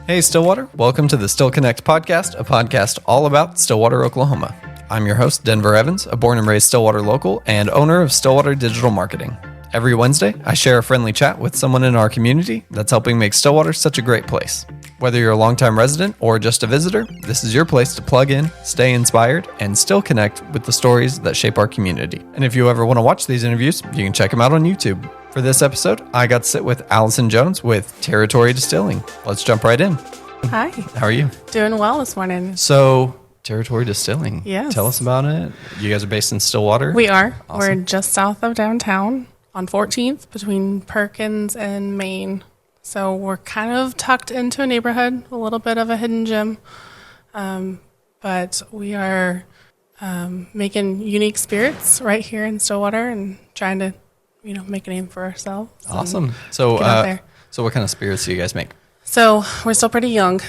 Hey, Stillwater. Welcome to the Still Connect podcast, a podcast all about Stillwater, Oklahoma. I'm your host, Denver Evans, a born and raised Stillwater local and owner of Stillwater Digital Marketing. Every Wednesday, I share a friendly chat with someone in our community that's helping make Stillwater such a great place. Whether you're a longtime resident or just a visitor, this is your place to plug in, stay inspired, and still connect with the stories that shape our community. And if you ever want to watch these interviews, you can check them out on YouTube. For this episode, I got to sit with Allyson Jones with Territory Distilling. Let's jump right in. Hi. How are you? Doing well this morning. So, Territory Distilling. Yes. Tell us about it. You guys are based in Stillwater? We are. Awesome. We're just south of downtown on 14th between Perkins and Main. So we're kind of tucked into a neighborhood, a little bit of a hidden gem. But we are making unique spirits right here in Stillwater and trying to, make a name for ourselves. Awesome. So, get out there. So what kind of spirits do you guys make? So we're still pretty young.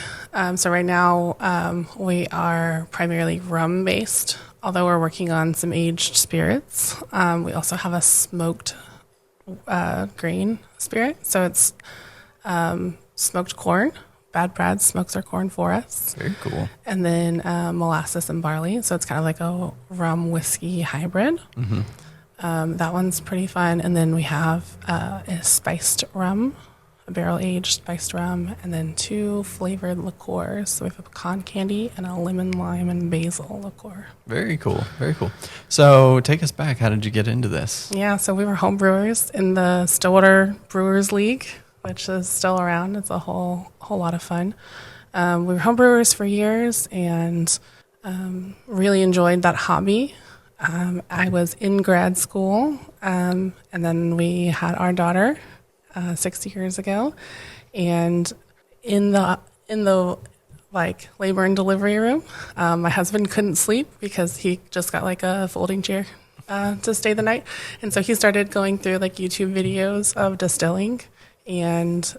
So right now we are primarily rum-based, although we're working on some aged spirits. We also have a smoked grain spirit. So it's smoked corn. Bad Brad smokes our corn for us. Very cool. And then molasses and barley. So it's kind of like a rum whiskey hybrid. Mm-hmm. That one's pretty fun. And then we have a spiced rum, a barrel-aged spiced rum, and then 2 flavored liqueurs. So we have a pecan candy and a lemon, lime, and basil liqueur. Very cool. Very cool. So take us back. How did you get into this? Yeah, so we were home brewers in the Stillwater Brewers League, which is still around. It's a whole lot of fun. We were home brewers for years and really enjoyed that hobby. I was in grad school, and then we had our daughter 6 years ago, and in the labor and delivery room, my husband couldn't sleep because he just got like a folding chair to stay the night, and so he started going through like YouTube videos of distilling, and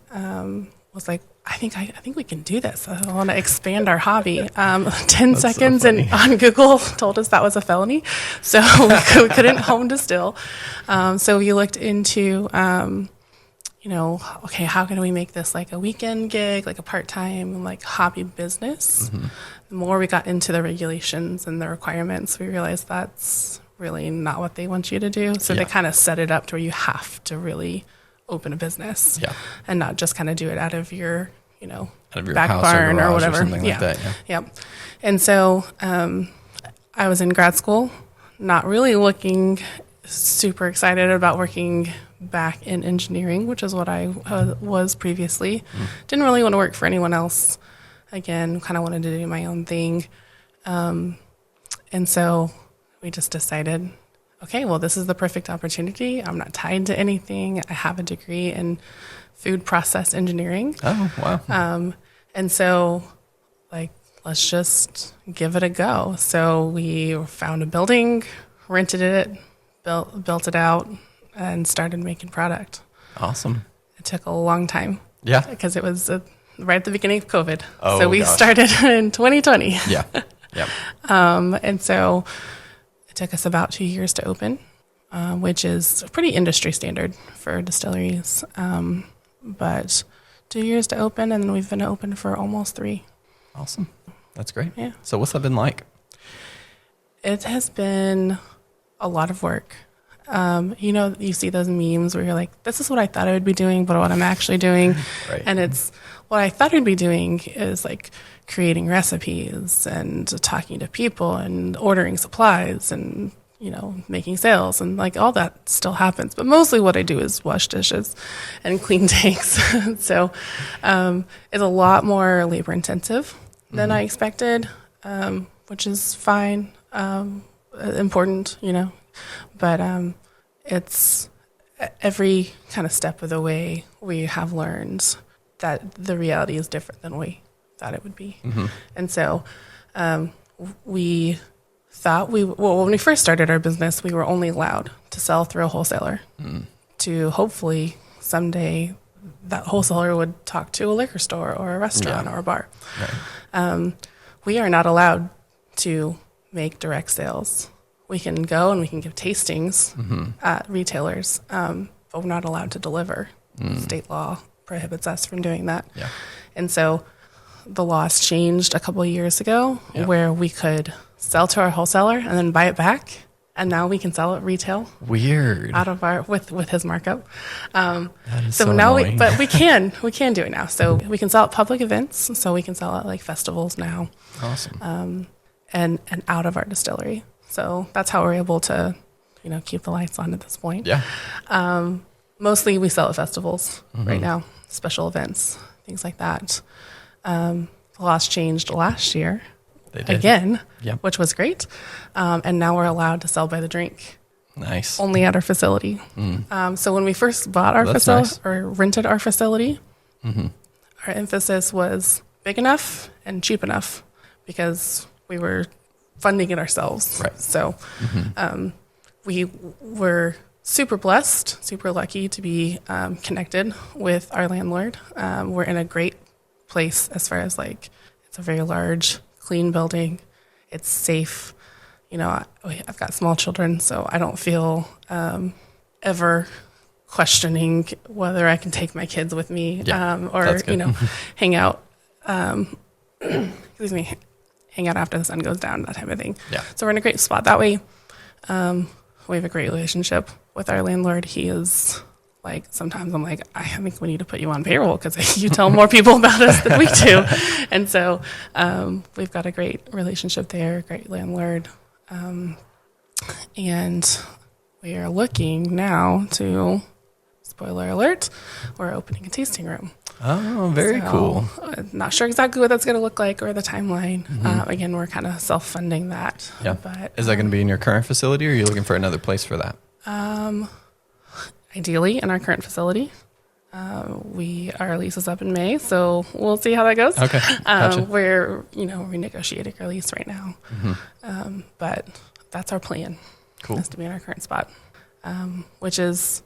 was like, I think we can do this. I want to expand our hobby. 10 seconds and on Google told us that was a felony. So we couldn't home distill. So we looked into, okay, how can we make this like a weekend gig, like a part-time, like hobby business? Mm-hmm. The more we got into the regulations and the requirements, we realized that's really not what they want you to do. So they kind of set it up to where you have to really open a business and not just kind of do it out of your, back barn or whatever. Or something like that. Yeah. And so I was in grad school, not really looking super excited about working back in engineering, which is what I was previously. Didn't really want to work for anyone else. Again, kind of wanted to do my own thing. And so we just decided, okay, well, this is the perfect opportunity. I'm not tied to anything. I have a degree in food process engineering. Oh, wow. And so, let's just give it a go. So we found a building, rented it, built it out, and started making product. Awesome. It took a long time. Yeah. Because it was right at the beginning of COVID. Oh, so we started in 2020. Yeah. Yeah. And so it took us about 2 years to open, which is pretty industry standard for distilleries. But 2 years to open, and then we've been open for almost 3. Awesome. That's great. Yeah. So what's that been like? It has been a lot of work. You see those memes where you're like, this is what I thought I would be doing, but what I'm actually doing. Right. And it's what I thought I'd be doing is like creating recipes and talking to people and ordering supplies and, making sales and like all that still happens. But mostly what I do is wash dishes and clean tanks. So it's a lot more labor intensive than I expected, which is fine, important, but it's every kind of step of the way we have learned that the reality is different than we thought it would be. Mm-hmm. And so we thought when we first started our business, we were only allowed to sell through a wholesaler to hopefully someday that wholesaler would talk to a liquor store or a restaurant or a bar. Right. We are not allowed to make direct sales. We can go and we can give tastings at retailers, but we're not allowed to deliver. State law prohibits us from doing that. Yeah. And so the laws changed a couple of years ago Yeah. where we could sell to our wholesaler and then buy it back. And now we can sell it retail Weird. out of our with his markup. That is So so now annoying. but we can do it now. So we can sell at public events. So we can sell at like festivals now, Awesome. and out of our distillery. So that's how we're able to, keep the lights on at this point. Yeah. Mostly we sell at festivals right now, special events, things like that. The laws changed last year They did. again, Yep. which was great. And now we're allowed to sell by the drink Nice. only at our facility. So when we first bought our That's facility nice. or rented our facility, our emphasis was big enough and cheap enough because we were funding it ourselves. Right. So we were super blessed, super lucky to be connected with our landlord. We're in a great place as far as it's a very large, clean building. It's safe. I've got small children, so I don't feel ever questioning whether I can take my kids with me or that's good. hang out. Excuse me, hang out after the sun goes down, that type of thing. Yeah. So we're in a great spot that way. We have a great relationship with our landlord. He is sometimes I'm like, I think we need to put you on payroll because you tell more people about us than we do. And so we've got a great relationship there, great landlord. And we are looking now to, spoiler alert, we're opening a tasting room. Oh, very So, cool. Not sure exactly what that's going to look like or the timeline. Again, we're kind of self-funding that. Yeah. But Is that going to be in your current facility, or are you looking for another place for that? ideally in our current facility. Our lease is up in May, so we'll see how that goes. Okay. Gotcha. We're renegotiating our lease right now, but that's our plan. Cool. Is to be in our current spot, which is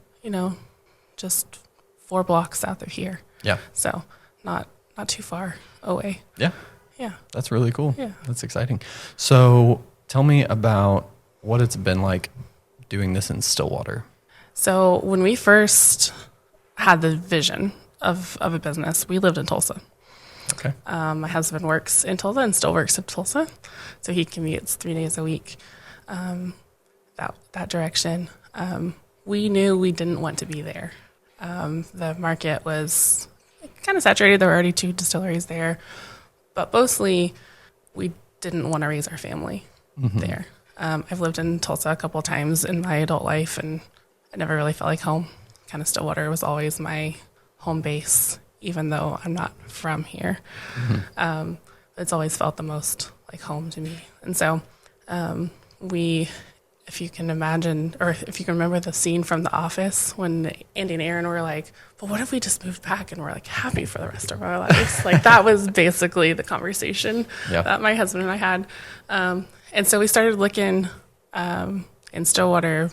just 4 blocks south of here. Yeah. So not too far away. Yeah. Yeah. That's really cool. Yeah. That's exciting. So tell me about what it's been like doing this in Stillwater. So when we first had the vision of a business, we lived in Tulsa. Okay. My husband works in Tulsa and still works in Tulsa, so he commutes 3 days a week that direction. We knew we didn't want to be there. The market was kind of saturated. There were already 2 distilleries there, but mostly we didn't want to raise our family there. I've lived in Tulsa a couple of times in my adult life, and I never really felt like home. Kind of Stillwater was always my home base, even though I'm not from here. It's always felt the most like home to me. And so if you can imagine, or if you can remember the scene from The Office when Andy and Aaron were like, but what if we just moved back and we're like happy for the rest of our lives? Like that was basically the conversation that my husband and I had. And so we started looking in Stillwater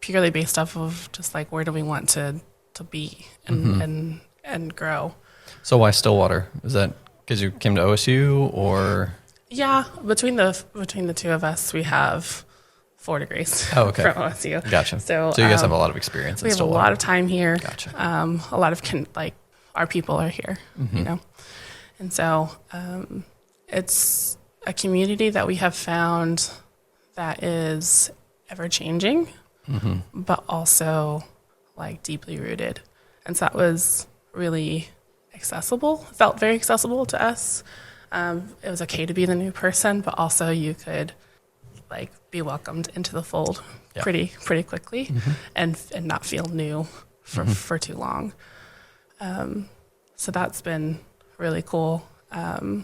purely based off of just like, where do we want to be and grow? So why Stillwater? Is that because you came to OSU, or? Yeah, between the 2 of us, we have 4 degrees Oh, okay. from OSU. Gotcha. So you guys have a lot of experience in we have a Stillwater. lot of time here. Gotcha. A lot of our people are here, and so it's a community that we have found that is ever changing, but also like deeply rooted, and so that was really accessible. Felt very accessible to us. It was okay to be the new person, but also you could like be welcomed into the fold pretty quickly and not feel new for too long. So that's been really cool. And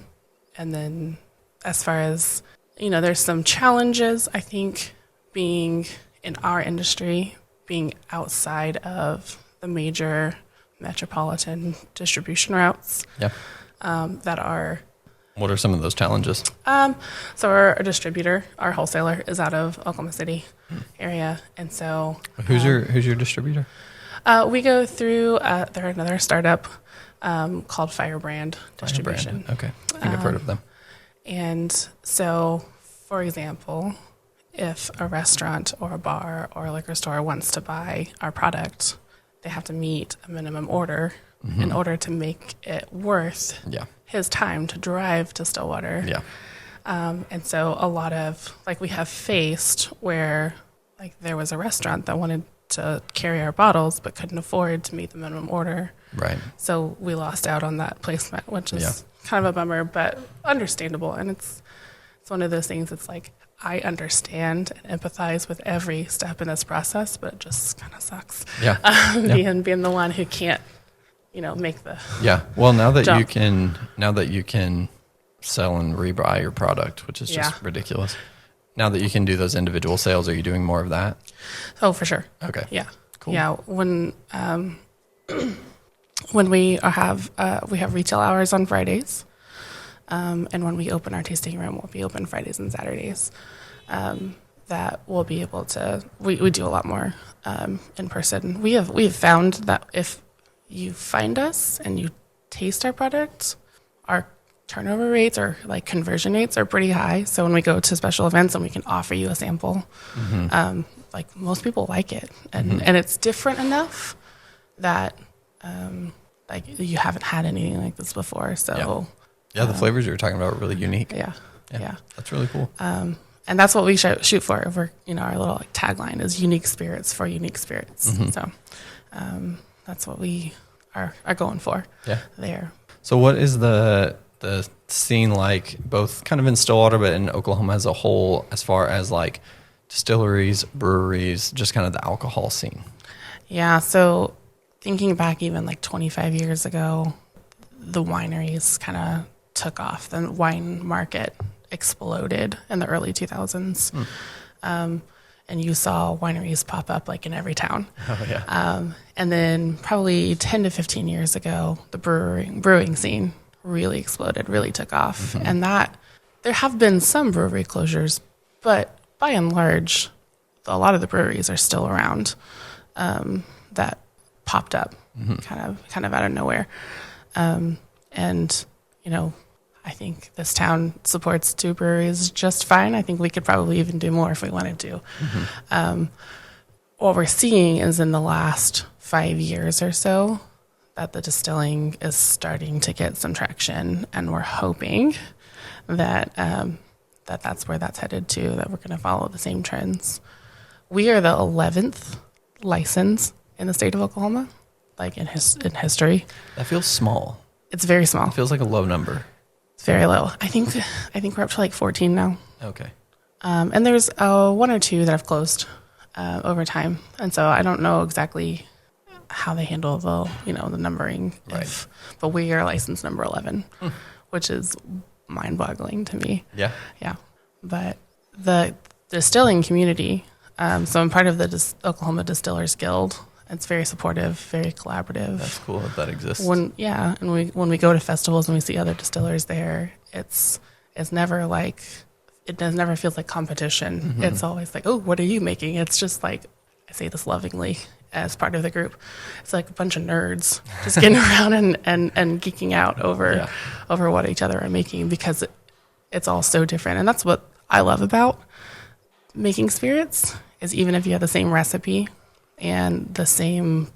then as far as, there's some challenges, I think, being in our industry, being outside of the major metropolitan distribution routes that are. What are some of those challenges? So our distributor, our wholesaler, is out of Oklahoma City area, and so Who's your distributor? we go through. They're another startup called Firebrand Distribution. Firebrand. Okay, I think I've heard of them. And so, for example, if a restaurant or a bar or a liquor store wants to buy our product, they have to meet a minimum order in order to make it worth his time to drive to Stillwater. Yeah. And so a lot of, like, we have faced where, like, there was a restaurant that wanted to carry our bottles but couldn't afford to meet the minimum order. Right. So we lost out on that placement, which is kind of a bummer, but understandable. And it's one of those things, it's like, I understand and empathize with every step in this process, but it just kind of sucks. Yeah. Being the one who can't, make the Well, now that jump. you can sell and rebuy your product, which is just ridiculous. Now that you can do those individual sales, are you doing more of that? Oh, for sure. Okay. Yeah. Cool. Yeah. When we have retail hours on Fridays, and when we open our tasting room, we'll be open Fridays and Saturdays. That we'll be able to. We do a lot more in person. We've found that if you find us and you taste our product, our turnover rates or like conversion rates are pretty high. So when we go to special events and we can offer you a sample, like most people like it, and it's different enough that like you haven't had anything like this before. So the flavors you were talking about are really unique. Yeah. That's really cool. And that's what we shoot for. We're, our little like tagline is unique spirits for unique spirits. So that's what we are going for there. So what is the scene like, both kind of in Stillwater, but in Oklahoma as a whole, as far as like distilleries, breweries, just kind of the alcohol scene? Yeah. So thinking back even like 25 years ago, the wineries kind of took off. The wine market exploded in the early 2000s. And you saw wineries pop up like in every town. Oh, yeah. And then probably 10 to 15 years ago, the brewing scene really exploded, really took off. And that there have been some brewery closures, but by and large, a lot of the breweries are still around that popped up kind of out of nowhere. And, I think this town supports 2 breweries just fine. I think we could probably even do more if we wanted to. What we're seeing is in the last 5 years or so that the distilling is starting to get some traction, and we're hoping that that's where that's headed to, that we're going to follow the same trends. We are the 11th license in the state of Oklahoma, like in history. That feels small. It's very small. It feels like a low number. It's very low. I think we're up to like 14 now. Okay. And there's 1 or 2 that have closed over time, and so I don't know exactly how they handle the numbering. Right. But we are license number 11, which is mind-boggling to me. Yeah. Yeah. But the distilling community. So I'm part of the Oklahoma Distillers Guild. It's very supportive, very collaborative. That's cool that exists. When we go to festivals and we see other distillers there, it's never like, it never feels like competition. It's always like, oh, what are you making? It's just like, I say this lovingly as part of the group, it's like a bunch of nerds just getting around and geeking out over what each other are making, because it's all so different. And that's what I love about making spirits, is even if you have the same recipe and the same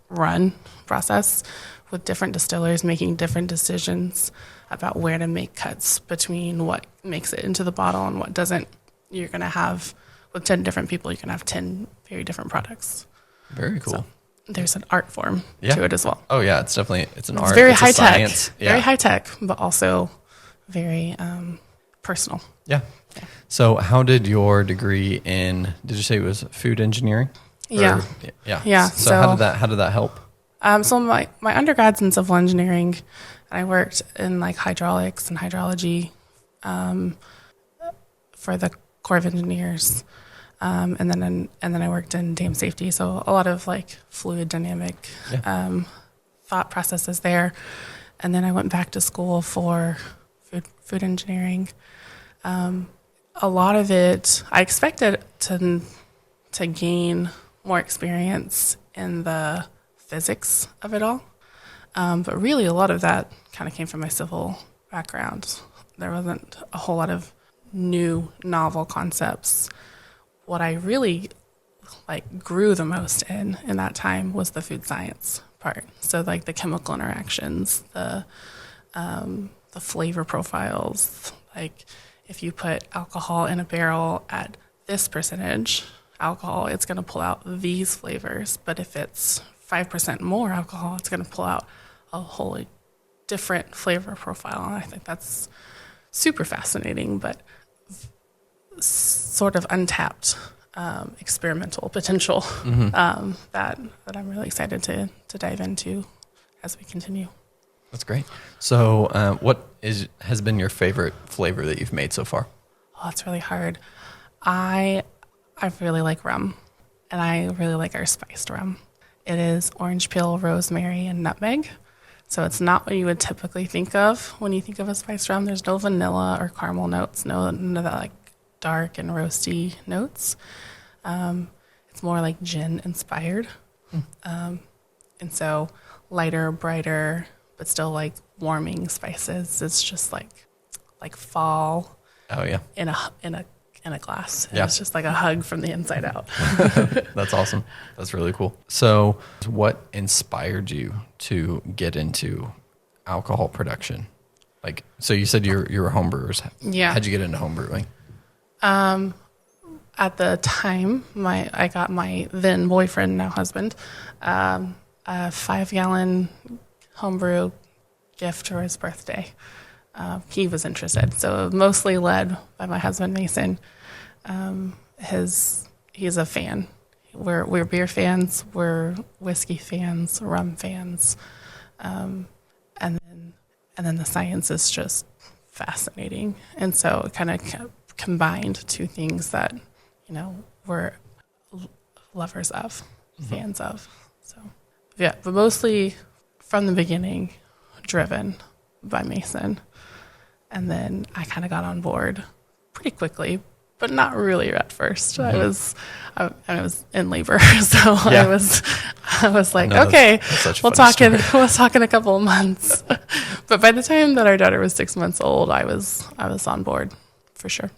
run process with different distillers making different decisions about where to make cuts between what makes it into the bottle and what doesn't, you're going to have, with 10 different people, you can have 10 very different products. Very cool. So there's an art form to it as well. Oh yeah, it's an art. It's very it's high tech, science. very high tech, but also very personal. Yeah. So how did your degree in, did you say it was food engineering? Yeah. Yeah. So how did that help? So my undergrad's in civil engineering, and I worked in like hydraulics and hydrology for the Corps of Engineers, and then I worked in dam safety. So a lot of like fluid dynamic thought processes there, and then I went back to school for food engineering. A lot of it, I expected to gain more experience in the physics of it all. But really a lot of that kind of came from my civil background. There wasn't a whole lot of new novel concepts. What I really like grew the most in that time was the food science part. So like the chemical interactions, the flavor profiles. Like if you put alcohol in a barrel at this percentage alcohol, it's going to pull out these flavors. But if it's 5% more alcohol, it's going to pull out a wholly different flavor profile. And I think that's super fascinating, but sort of untapped experimental potential that I'm really excited to dive into as we continue. That's great. So what has been your favorite flavor that you've made so far? Oh, it's really hard. I really like rum, and I really like our spiced rum. It is orange peel, rosemary, and nutmeg. So it's not what you would typically think of when you think of a spiced rum. There's no vanilla or caramel notes, none of that like dark and roasty notes. It's more like gin inspired. And so lighter, brighter, but still like warming spices. It's just like fall. Oh yeah. In a glass. Yeah. It's just like a hug from the inside out. That's awesome. That's really cool. So what inspired you to get into alcohol production? Like, so you said you were homebrewers. Yeah. How'd you get into homebrewing? At the time, I got my then boyfriend, now husband, a 5-gallon homebrew gift for his birthday. He was interested, so mostly led by my husband Mason. He's a fan. We're beer fans, we're whiskey fans, rum fans, and then the science is just fascinating, and so it kind of combined two things that we're lovers of, fans of. So yeah, but mostly from the beginning, driven by Mason. And then I kind of got on board pretty quickly, but not really at first. I was in labor, so yeah. I was like, okay, we'll talk in a couple of months. But by the time that our daughter was 6 months old, I was on board for sure.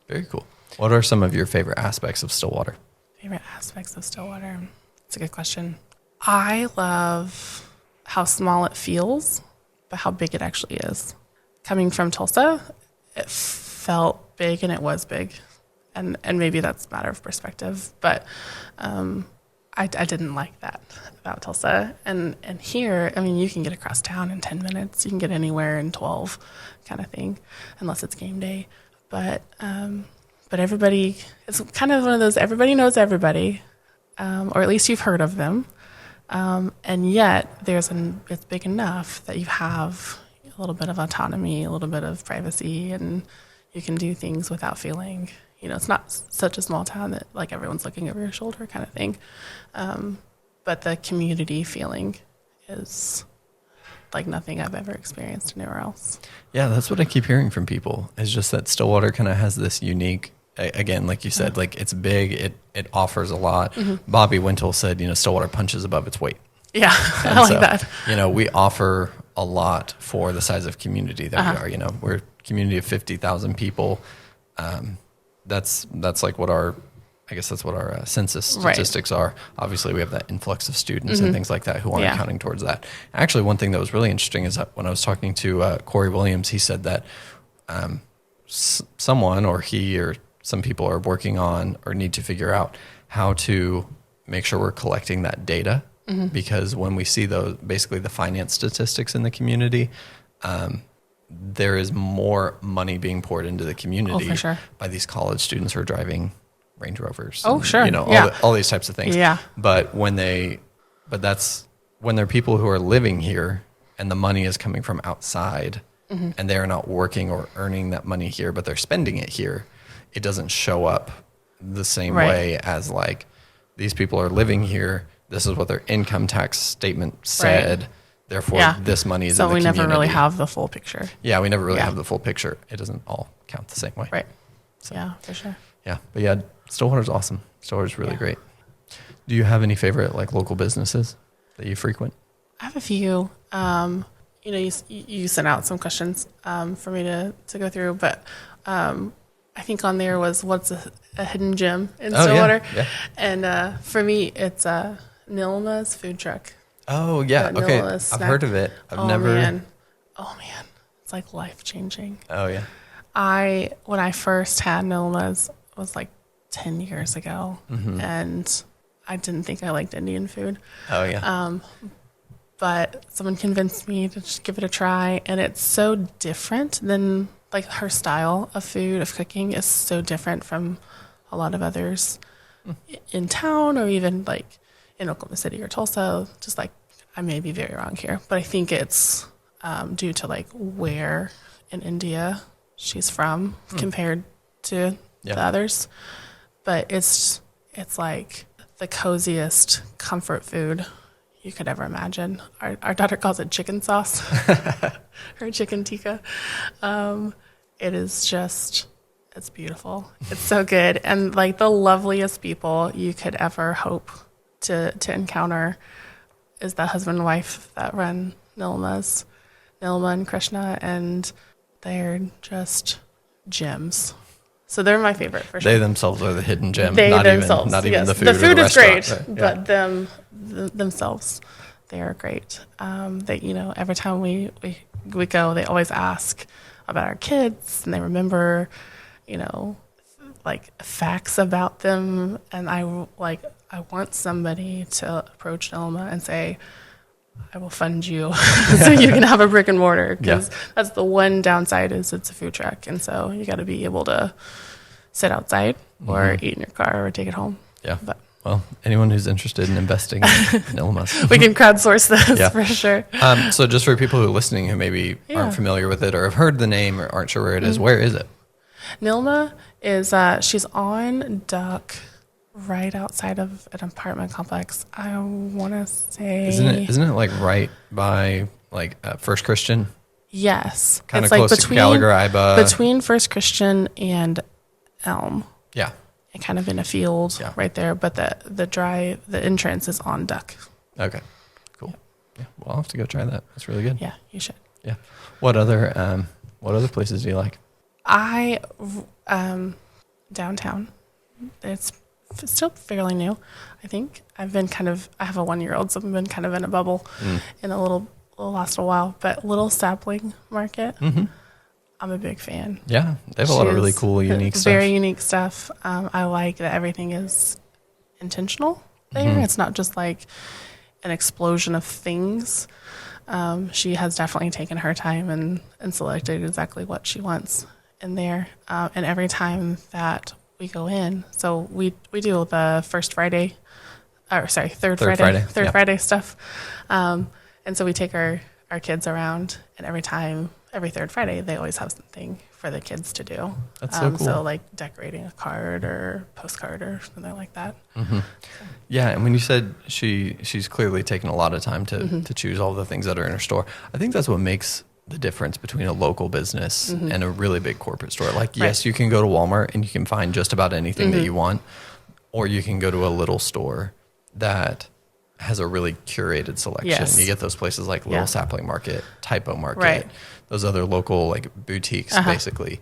Very cool. What are some of your favorite aspects of Stillwater? Favorite aspects of Stillwater? It's a good question. I love how small it feels, but how big it actually is. Coming from Tulsa, it felt big, and it was big. And maybe that's a matter of perspective, but I didn't like that about Tulsa. And here, I mean, you can get across town in 10 minutes. You can get anywhere in 12 kind of thing, unless it's game day. But everybody, it's kind of one of those, everybody knows everybody, or at least you've heard of them. And yet it's big enough that you have a little bit of autonomy, a little bit of privacy, and you can do things without feeling, it's not such a small town that like everyone's looking over your shoulder kind of thing. But the community feeling is like nothing I've ever experienced anywhere else. Yeah, that's what I keep hearing from people. It's just that Stillwater kind of has this unique, again, like you said, like it's big, it offers a lot. Mm-hmm. Bobby Wintle said, Stillwater punches above its weight. Yeah, I like that. We offer a lot for the size of community that we are. We're a community of 50,000 people. That's like what our census statistics are. Obviously, we have that influx of students and things like that who aren't counting towards that. Actually, one thing that was really interesting is that when I was talking to Corey Williams, he said that someone or he or some people are working on or need to figure out how to make sure we're collecting that data. Mm-hmm. Because when we see those, basically the finance statistics in the community, there is more money being poured into the community by these college students who are driving Range Rovers. Oh, and, sure. All these types of things. Yeah. But when they're people who are living here and the money is coming from outside and they are not working or earning that money here, but they're spending it here, it doesn't show up the same way as like these people are living here. This is what their income tax statement said. Right. Therefore, this money is in the community. So we never really have the full picture. Yeah, we never really have the full picture. It doesn't all count the same way. Right. So, yeah, for sure. Yeah, but yeah, Stillwater's awesome. Stillwater's really great. Do you have any favorite like local businesses that you frequent? I have a few. You sent out some questions for me to go through, but I I think on there was what's a hidden gem in Oh, Stillwater. yeah. And for me, it's Nilma's food truck. Oh, yeah. Okay. Nilma's I've snack. heard of it. I've never. Man. Oh, man. It's like life-changing. Oh, yeah. When I first had Nilma's was like 10 years ago, and I didn't think I liked Indian food. Oh, yeah. But someone convinced me to just give it a try, and it's so different than, like, her style of food, of cooking is so different from a lot of others in town, or even like in Oklahoma City or Tulsa. Just like, I may be very wrong here, but I think it's due to like where in India she's from compared to the others. But it's like the coziest comfort food you could ever imagine. Our daughter calls it chicken sauce, her chicken tikka. It is just, it's beautiful. It's so good. And like the loveliest people you could ever hope to encounter is the husband and wife that run Nilma and Krishna, and they're just gems. So they're my favorite for sure. They themselves are the hidden gem. They not themselves, even yes. the food. The food or the is great, right? but themselves, they are great. They, every time we go, they always ask about our kids, and they remember, like facts about them. And I want somebody to approach Nilma and say, I will fund you so you can have a brick and mortar, because that's the one downside is it's a food truck. And so you got to be able to sit outside or eat in your car or take it home. Yeah. But well, anyone who's interested in investing in Nilma's. We can crowdsource this for sure. So just for people who are listening who maybe aren't familiar with it or have heard the name or aren't sure where it is, where is it? Nilma is, she's on Duck, right outside of an apartment complex. I want to say... Isn't it like right by like First Christian? Yes. Kind of close to Gallagher Iba. Between First Christian and Elm. Yeah. And kind of in a field right there, but the entrance is on Duck. Okay. Cool. Yeah. Well, I'll have to go try that. That's really good. Yeah, you should. Yeah. What other places do you like? Downtown. It's still fairly new, I think. I have a 1-year-old, so I've been kind of in a bubble in a little last a while. But Little Sapling Market, I'm a big fan. Yeah, they have a lot of really cool, unique stuff. Very unique stuff. I like that everything is intentional there. It's not just like an explosion of things. She has definitely taken her time and selected exactly what she wants in there. And every time that we go in, so we do the third Friday Friday stuff. And so we take our kids around, and every third Friday, they always have something for the kids to do. That's so cool. So like decorating a card or postcard or something like that. Mm-hmm. Yeah, and when you said she's clearly taken a lot of time to choose all the things that are in her store, I think that's what makes the difference between a local business and a really big corporate store. Like, yes, you can go to Walmart and you can find just about anything that you want, or you can go to a little store that has a really curated selection. Yes. You get those places like Little Sapling Market, Typo Market, those other local like boutiques, basically.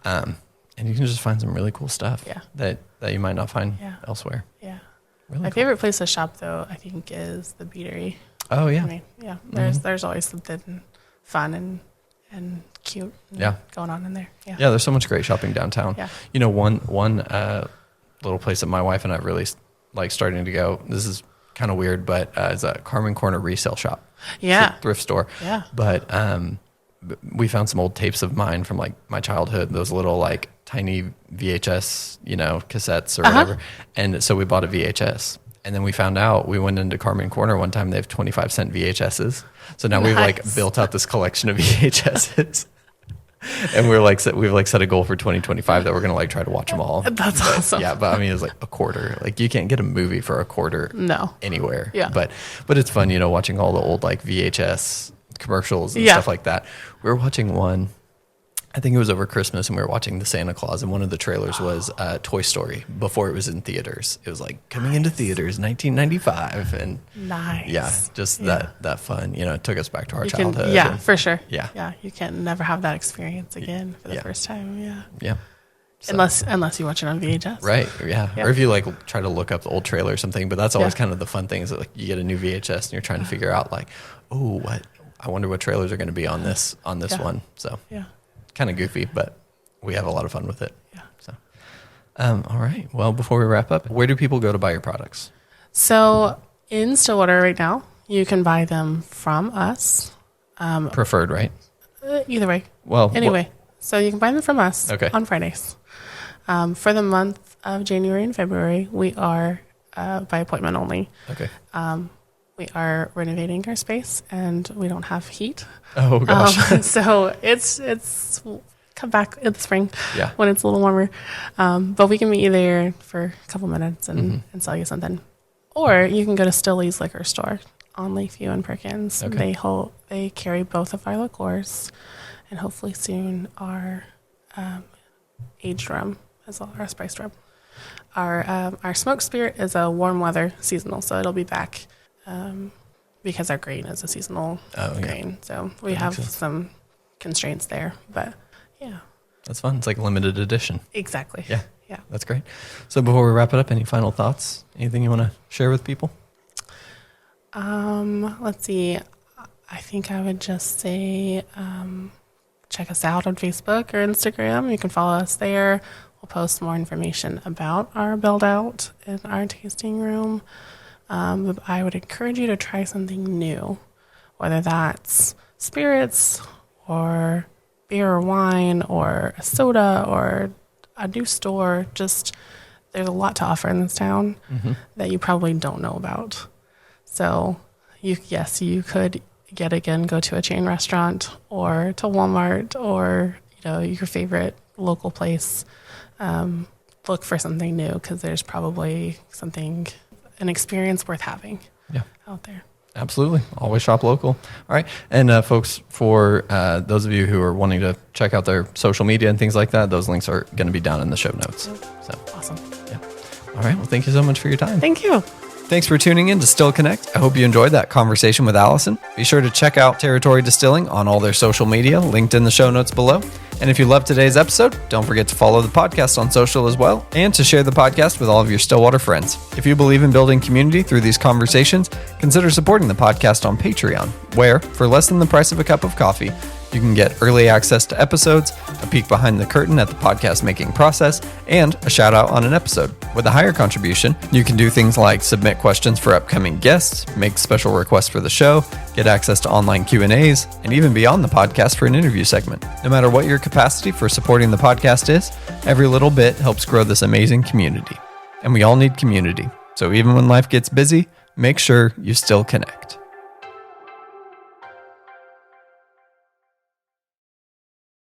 And you can just find some really cool stuff that you might not find elsewhere. Yeah. Really My cool. favorite place to shop, though, I think, is the Beatery. Oh, yeah. I mean, there's always something fun and cute going on in there. Yeah. Yeah, there's so much great shopping downtown. Yeah. One little place that my wife and I really like starting to go, this is kind of weird, but it's a Carmen Corner resale shop. Yeah. It's a thrift store. Yeah. But we found some old tapes of mine from like my childhood, those little like tiny VHS, cassettes or whatever. And so we bought a VHS. And then we found out, we went into Carmen Corner one time, they have 25-cent VHSs. So now we've like built out this collection of VHSs. And we've set a goal for 2025 that we're going to like try to watch them all. That's awesome. Yeah, but I mean, it's like a quarter. Like you can't get a movie for a quarter anywhere. Yeah. But it's fun, watching all the old like VHS commercials and stuff like that. We were watching one, I think it was over Christmas, and we were watching the Santa Claus, and one of the trailers was Toy Story before it was in theaters. It was like coming into theaters 1995, and that fun. It took us back to our childhood. For sure. Yeah, you can never have that experience again for the first time. Yeah. So. Unless you watch it on VHS. Right. Yeah. Or if you like try to look up the old trailer or something, but that's always kind of the fun thing is that like you get a new VHS and you're trying to figure out like, oh, I wonder what trailers are going to be on this one. So kind of goofy, but we have a lot of fun with it. Yeah. So, all right. Well, before we wrap up, where do people go to buy your products? So in Stillwater right now, you can buy them from us. Preferred, right? Either way. Well, anyway, so you can buy them from us on Fridays. For the month of January and February, we are by appointment only. Okay. We are renovating our space, and we don't have heat. Oh gosh. So it's come back in the spring when it's a little warmer. But we can meet you there for a couple minutes and sell you something. Or you can go to Still's liquor store on Lakeview and Perkins. Okay. They carry both of our liqueurs, and hopefully soon our aged rum as well, our spiced rum. Our smoked spirit is a warm weather seasonal, so it'll be back because our grain is a seasonal grain. So we have some constraints there, but yeah. That's fun. It's like a limited edition. Exactly. Yeah. Yeah. That's great. So before we wrap it up, any final thoughts? Anything you want to share with people? Let's see. I think I would just say check us out on Facebook or Instagram. You can follow us there. We'll post more information about our build out in our tasting room. I would encourage you to try something new, whether that's spirits or beer or wine or a soda or a new store. Just there's a lot to offer in this town that you probably don't know about. So you could go to a chain restaurant or to Walmart or your favorite local place. Look for something new because there's probably an experience worth having out there. Absolutely. Always shop local. All right. And folks, for those of you who are wanting to check out their social media and things like that, those links are going to be down in the show notes. So awesome. Yeah. All right. Well, thank you so much for your time. Thank you. Thanks for tuning in to Still Connect. I hope you enjoyed that conversation with Allyson. Be sure to check out Territory Distilling on all their social media, linked in the show notes below. And if you loved today's episode, don't forget to follow the podcast on social as well, and to share the podcast with all of your Stillwater friends. If you believe in building community through these conversations, consider supporting the podcast on Patreon, where, for less than the price of a cup of coffee, you can get early access to episodes, a peek behind the curtain at the podcast making process, and a shout out on an episode. With a higher contribution, you can do things like submit questions for upcoming guests, make special requests for the show, get access to online Q&As, and even be on the podcast for an interview segment. No matter what your capacity for supporting the podcast is, every little bit helps grow this amazing community. And we all need community. So even when life gets busy, make sure you still connect.